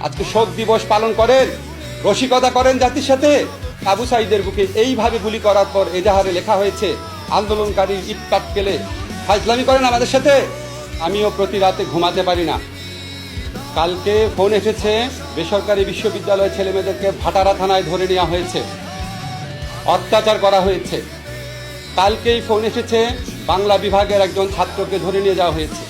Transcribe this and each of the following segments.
আজকে শোক দিবস পালন করেন, রসিকতা করেন জাতির সাথে। আবু সাঈদের বুকে এইভাবে গুলি করার পর এজাহারে লেখা হয়েছে আন্দোলনকারী ইট পাটকেলে ফাজলামি করেন আমাদের সাথে। আমিও প্রতি রাতে ঘুমাতে পারি না। কালকে ফোন এসেছে বেসরকারি বিশ্ববিদ্যালয়ের ছেলেমেয়েদেরকে ভাটারা থানায় ধরে নেওয়া হয়েছে, অত্যাচার করা হয়েছে। কালকেই ফোন এসেছে বাংলা বিভাগের একজন ছাত্রকে ধরে নিয়ে যাওয়া হয়েছে।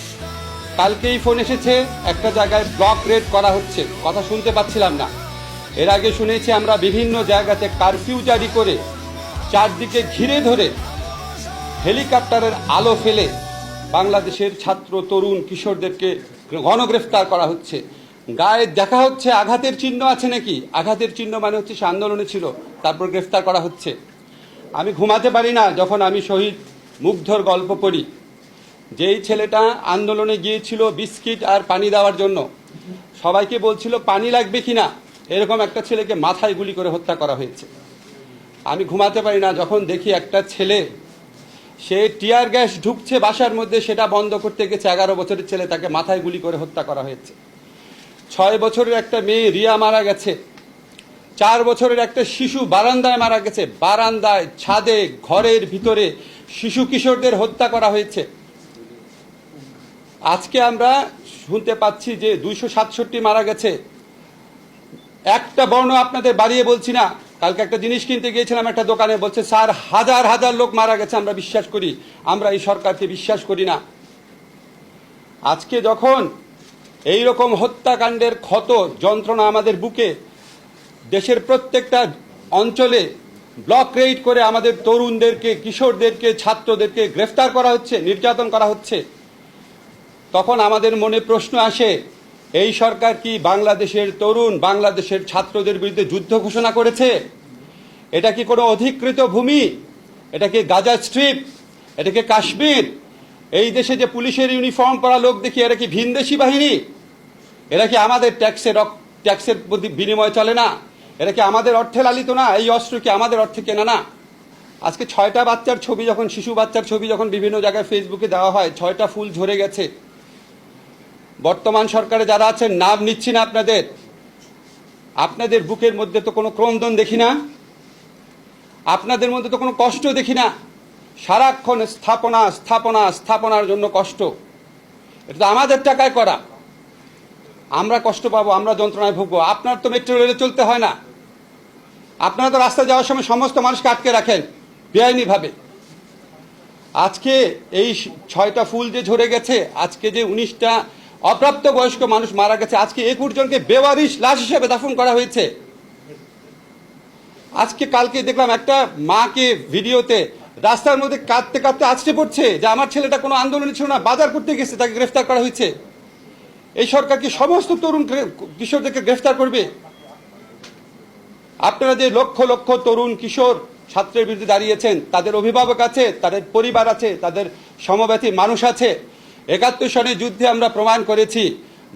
কালকেই ফোন এসেছে একটা জায়গায় ব্লক রেড করা হচ্ছে, কথা শুনতে পাচ্ছিলাম না। এর আগে শুনেছি আমরা বিভিন্ন জায়গাতে কারফিউ জারি করে চারদিকে ঘিরে ধরে হেলিকপ্টারের আলো ফেলে বাংলাদেশের ছাত্র তরুণ কিশোরদেরকে গণগ্রেফতার করা হচ্ছে। গায়ে দেখা হচ্ছে আঘাতের চিহ্ন আছে নাকি, আঘাতের চিহ্ন মানে হচ্ছে সে আন্দোলনে ছিল, তারপর গ্রেফতার করা হচ্ছে। আমি ঘুমাতে পারি না যখন আমি শহীদ মুগ্ধর গল্প পড়ি। যেই ছেলেটা আন্দোলনে গিয়েছিল বিস্কিট আর পানি দেওয়ার জন্য, সবাইকে বলছিল পানি লাগবে কিনা, এরকম একটা ছেলেকে মাথায় গুলি করে হত্যা করা হয়েছে। আমি ঘুমাতে পারি না যখন দেখি একটা ছেলে সে টিয়ার গ্যাস ঢুকছে বাসার মধ্যে, সেটা বন্ধ করতে গেছে 11 বছরের ছেলে, তাকে মাথায় গুলি করে হত্যা করা হয়েছে। 6 বছরের একটা মেয়ে রিয়া মারা গেছে। 4 বছরের একটা শিশু বারান্দায় মারা গেছে, বারান্দায়, ছাদে, ঘরের ভিতরে শিশু কিশোরদের হত্যা করা হয়েছে। আজকে আমরা শুনতে পাচ্ছি যে 267 মারা গেছে। একটা বর্ণ আপনাদের বাড়িয়ে বলছি না। কালকে একটা জিনিস কিনতে গিয়েছিলাম একটা দোকানে, বলছে স্যার হাজার হাজার লোক মারা গেছে, আমরা বিশ্বাস করি, আমরা এই সরকারকে বিশ্বাস করি না। আজকে যখন এই রকম হত্যাকাণ্ডের ক্ষত যন্ত্রণা আমাদের বুকে, দেশের প্রত্যেকটা অঞ্চলে ব্লক রেড করে আমাদের তরুণদেরকে, কিশোরদেরকে, ছাত্রদেরকে গ্রেফতার করা হচ্ছে, নির্যাতন করা হচ্ছে, তখন আমাদের মনে প্রশ্ন আসে, এই সরকার কি বাংলাদেশের তরুণ, বাংলাদেশের ছাত্রদের বিরুদ্ধে যুদ্ধ ঘোষণা করেছে? এটা কি কোনো অধিকৃত ভূমি? এটা কি গাজা স্ট্রিপ? এটা কি কাশ্মীর? এই দেশে যে পুলিশের ইউনিফর্ম পরা লোক দেখি, এরা কি ভিনদেশি বাহিনী? এরা কি আমাদের ট্যাক্সের বিনিময়ে চলে না? এরা কি আমাদের অর্থে লালিত না? এই অস্ত্র কি আমাদের অর্থে কেনা না? আজকে 6টা বাচ্চার ছবি যখন, শিশু বাচ্চার ছবি যখন বিভিন্ন জায়গায় ফেসবুকে দেওয়া হয়, 6টা ফুল ঝরে গেছে। বর্তমান সরকারে যারা আছেন, নাম নিচ্ছি না আপনাদের বুকের মধ্যে তো কোনো ক্রন্দন দেখি না, আপনাদের মধ্যে তো কোনো কষ্ট দেখি না। সারাক্ষণ স্থাপনা স্থাপনা স্থাপনার জন্য কষ্ট। এটা তো আমাদের টাকায় করা। আমরা কষ্ট পাবো, আমরা যন্ত্রণায় ভুগবো। আপনার তো মেট্রো রেলে চলতে হয় না, আপনারা তো রাস্তায় যাওয়ার সময় সমস্ত মানুষকে আটকে রাখেন বেআইনিভাবে। আজকে এই 6টা ফুল যে ঝরে গেছে, আজকে যে 19টা অপ্রাপ্ত বয়স্ক মানুষ মারা গেছে, আজকে 21 জনকে বেওয়ারিশ লাশ হিসেবে দাফন করা হয়েছে। আজকে কালকে দেখলাম একটা মাকে ভিডিওতে রাস্তার মধ্যে কাঁদতে কাঁদতে আছড়ে পড়ছে যে আমার ছেলেটা কোনো আন্দোলনে ছিল না, বাজার করতে গেছে, তাকে গ্রেফতার করা হয়েছে। এই সরকার কি সমস্ত তরুণ কিশোরদেরকে গ্রেফতার করবে? আপনারা যে লক্ষ লক্ষ তরুণ কিশোর ছাত্রের বিরুদ্ধে দাঁড়িয়েছেন, তাদের অভিভাবক আছে, তাদের পরিবার আছে, তাদের সমব্যথী মানুষ আছে। 71 সনের যুদ্ধে আমরা প্রমাণ করেছি,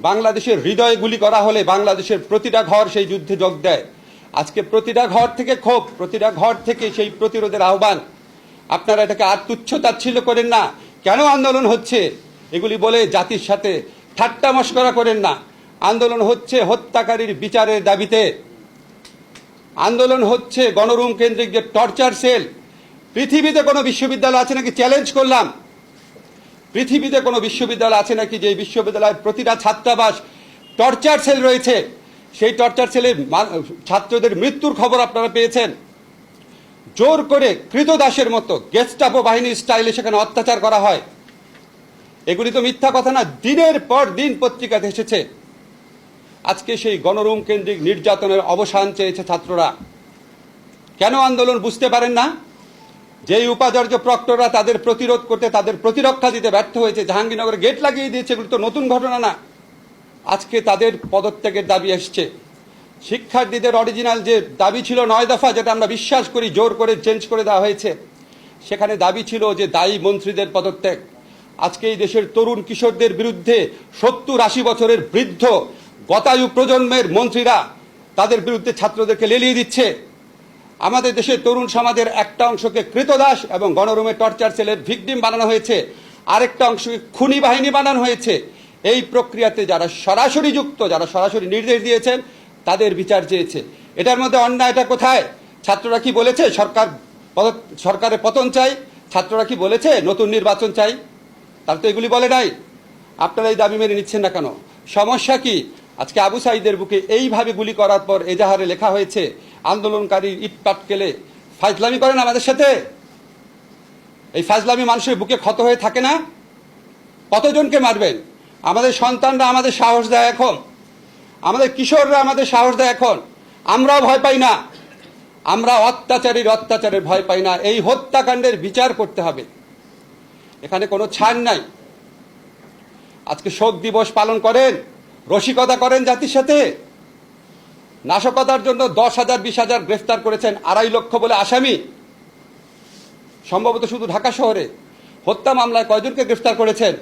বাংলাদেশের হৃদয়ে গুলি করা হলে বাংলাদেশের প্রতিটা ঘর সেই যুদ্ধে যোগ দেয়। আজকে প্রতিটা ঘর থেকে ক্ষোভ, প্রতিটা ঘর থেকে সেই প্রতিরোধের আহ্বান। আপনারা এটাকে আর তুচ্ছ তাচ্ছিল্য করেন না। কেন আন্দোলন হচ্ছে এগুলি বলে জাতির সাথে ঠাট্টা মশকরা করেন না। আন্দোলন হচ্ছে হত্যাকারীর বিচারের দাবিতে, আন্দোলন হচ্ছে গণরুম কেন্দ্রিক যে টর্চার সেল। পৃথিবীতে কোনো বিশ্ববিদ্যালয় আছে নাকি, চ্যালেঞ্জ করলাম, পৃথিবীতে কোনো বিশ্ববিদ্যালয় আছে নাকি যে বিশ্ববিদ্যালয়ের প্রতিটা ছাত্রাবাস টর্চার সেল রয়েছে? সেই টর্চার সেলে ছাত্রদের মৃত্যুর খবর আপনারা পেয়েছেন। জোর করে কৃতদাসের মতো গেস্টাপো বাহিনীর স্টাইলে সেখানে অত্যাচার করা হয়। এগুলি তো মিথ্যা কথা না, দিনের পর দিন পত্রিকাতে এসেছে। আজকে সেই গণরুম কেন্দ্রিক নির্যাতনের অবসান চেয়েছে ছাত্ররা। কেন আন্দোলন বুঝতে পারেন না? যেই উপাচার্য প্রক্টররা তাদের প্রতিরোধ করতে, তাদের প্রতিরক্ষা দিতে ব্যর্থ হয়েছে, জাহাঙ্গীরনগরে গেট লাগিয়ে দিয়েছে, এগুলো তো নতুন ঘটনা না। আজকে তাদের পদত্যাগের দাবি এসছে। শিক্ষার্থীদের অরিজিনাল যে দাবি ছিল 9 দফা, যেটা আমরা বিশ্বাস করি জোর করে চেঞ্জ করে দেওয়া হয়েছে, সেখানে দাবি ছিল যে দায়ী মন্ত্রীদের পদত্যাগ। আজকে এই দেশের তরুণ কিশোরদের বিরুদ্ধে 70-80 বছরের বৃদ্ধ গতায়ু প্রজন্মের মন্ত্রীরা তাদের বিরুদ্ধে ছাত্রদেরকে লেলিয়ে দিচ্ছে। আমাদের দেশের তরুণ সমাজের একটা অংশকে কৃতদাস এবং গণরুমে টর্চার সেলের ভিকটিম বানানো হয়েছে, আরেকটা অংশকে খুনি বাহিনী বানানো হয়েছে। এই প্রক্রিয়াতে যারা সরাসরি যুক্ত, যারা সরাসরি নির্দেশ দিয়েছেন, তাদের বিচার চেয়েছে। এটার মধ্যে অন্যায়টা কোথায়? ছাত্ররা কি বলেছে সরকারের পতন চাই? ছাত্ররা কি বলেছে নতুন নির্বাচন চাই? তারা তো এগুলি বলে নাই। আপনারা এই দাবি মেনে নিচ্ছেন না কেন? সমস্যা কি? আজকে আবু সাঈদের বুকে এইভাবে গুলি করার পর এজাহারে লেখা হয়েছে আন্দোলনকারী ইট পাটকেলে ফাজলামি করেন আমাদের সাথে। এই ফাজলামি মানুষের বুকে ক্ষত হয়ে থাকে না? কতজনকে মারবেন? আমাদের সন্তানরা আমাদের সাহস দেয় এখন, আমাদের কিশোররা আমাদের সাহস দেয় এখন। আমরাও ভয় পাই না, আমরা অত্যাচারের ভয় পাই না। এই হত্যাকাণ্ডের বিচার করতে হবে, এখানে কোনো ছাড় নাই। আজকে শোক দিবস পালন করেন, রসিকতা করেন জাতির সাথে। নাশকতার জন্য 10,000 20,000 গ্রেফতার করেছেন, 2.5 লক্ষ বলে আসামি, সম্ভবত শুধু ঢাকা শহরে। হত্যা মামলায় কয়জনকে গ্রেফতার করেছেন?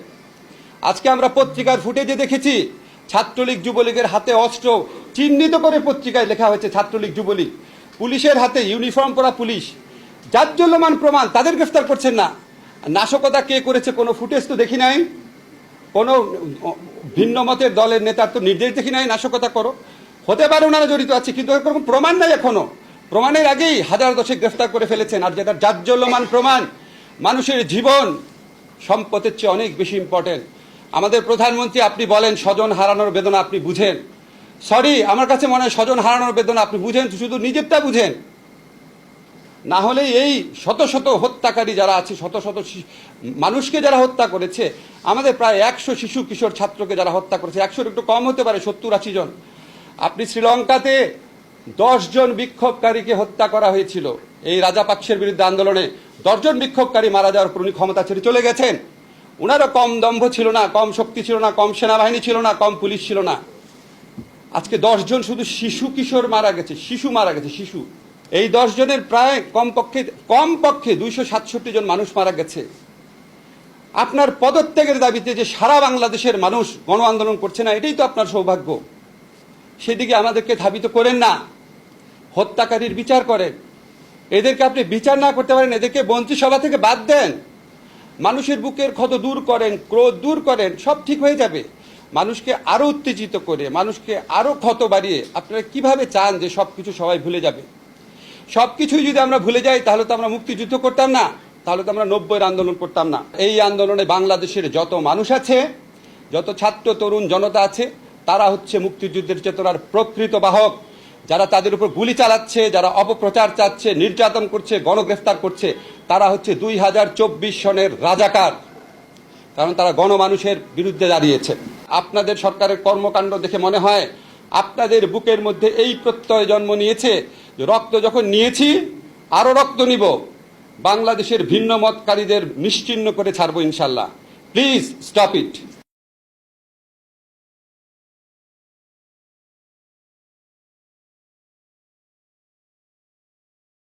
আজকে আমরা পত্রিকার ফুটেজে দেখেছি ছাত্রলীগ যুবলীগের হাতে অস্ত্র চিহ্নিত করে পত্রিকায় লেখা হয়েছে ছাত্রলীগ যুবলীগ। পুলিশের হাতে ইউনিফর্ম পরা পুলিশ, জাজ্জল্যমান প্রমাণ, তাদের গ্রেফতার করছেন না। নাশকতা কে করেছে কোনো ফুটেজ তো দেখি নাই, কোনো ভিন্ন মতের দলের নেতার তো নির্দেশ দেখি নাই নাশকতা করো। হতে পারে ওনারা জড়িত আছে, কিন্তু এরকম প্রমাণ নাই এখনো। প্রমাণের আগেই 1000 গ্রেফতার করে ফেলেছেন। আর যেটা জাজ্জল্যমান প্রমাণ, মানুষের জীবন সম্পদের চেয়ে অনেক বেশি ইম্পর্টেন্ট। আমাদের প্রধানমন্ত্রী, আপনি বলেন স্বজন হারানোর বেদনা আপনি বুঝেন। সরি, আমার কাছে মনে হয় স্বজন হারানোর বেদনা আপনি বুঝেন, শুধু নিজেরটা বুঝেন। না হলে এই শত শত হত্যাকারী যারা আছে, শত শত মানুষকে যারা হত্যা করেছে, আমাদের প্রায় 100 শিশু কিশোর ছাত্রকে যারা হত্যা করেছে, 100 একটু কম হতে পারে, 70-80 জন। আপনি শ্রীলঙ্কাতে 10 জন বিক্ষোভকারীকে হত্যা করা হয়েছিল এই রাজাপাকসের বিরুদ্ধে আন্দোলনে। 10 জন বিক্ষোভকারী মারা যাওয়ার পর উনি ক্ষমতা ছেড়ে চলে গেছেন। ওনারও কম দম্ভ ছিল না, কম শক্তি ছিল না, কম সেনাবাহিনী ছিল না, কম পুলিশ ছিল না। আজকে 10 জন শুধু শিশু কিশোর মারা গেছে, শিশু মারা গেছে, শিশু। এই 10 জনের প্রায় কমপক্ষে 267 জন মানুষ মারা গেছে। আপনার পদত্যাগের দাবিতে যে সারা বাংলাদেশের মানুষ গণ আন্দোলন করছে না, এটাই তো আপনার সৌভাগ্য। সেদিকে আমাদেরকে ধাবিত করেন না, হত্যাকারীর বিচার করেন। এদেরকে আপনি বিচার না করতে পারেন, এদেরকে মন্ত্রিসভা থেকে বাদ দেন। মানুষের বুকের ক্ষত দূর করেন, ক্রোধ দূর করেন, সব ঠিক হয়ে যাবে। মানুষকে আরো উত্তেজিত করে, মানুষকে আরো ক্ষত বাড়িয়ে আপনারা কিভাবে চান যে সবকিছু সবাই ভুলে যাবে? সবকিছুই যদি আমরা ভুলে যাই, তাহলে তো আমরা মুক্তিযুদ্ধ করতাম না, তাহলে তো আমরা 90-এর আন্দোলন করতাম না। এই আন্দোলনে বাংলাদেশের যত মানুষ আছে, যত ছাত্র তরুণ জনতা আছে, তারা হচ্ছে মুক্তিযুদ্ধের চেতনার প্রকৃত বাহক। যারা তাদের উপর গুলি চালাচ্ছে, যারা অপপ্রচার চাচ্ছে, নির্যাতন করছে, গণগ্রেফতার করছে, তারা হচ্ছে 2024 সনের রাজাকার। কারণ তারা গণমানুষের বিরুদ্ধে দাঁড়িয়েছে। আপনাদের সরকারের কর্মকাণ্ড দেখে মনে হয় আপনাদের বুকের মধ্যে এই প্রত্যয় জন্ম নিয়েছে, রক্ত যখন নিয়েছি আরো রক্ত নিব, বাংলাদেশের ভিন্ন মতকারীদের নিশ্চিহ্ন করে ছাড়বো ইনশাল্লাহ। Please stop it.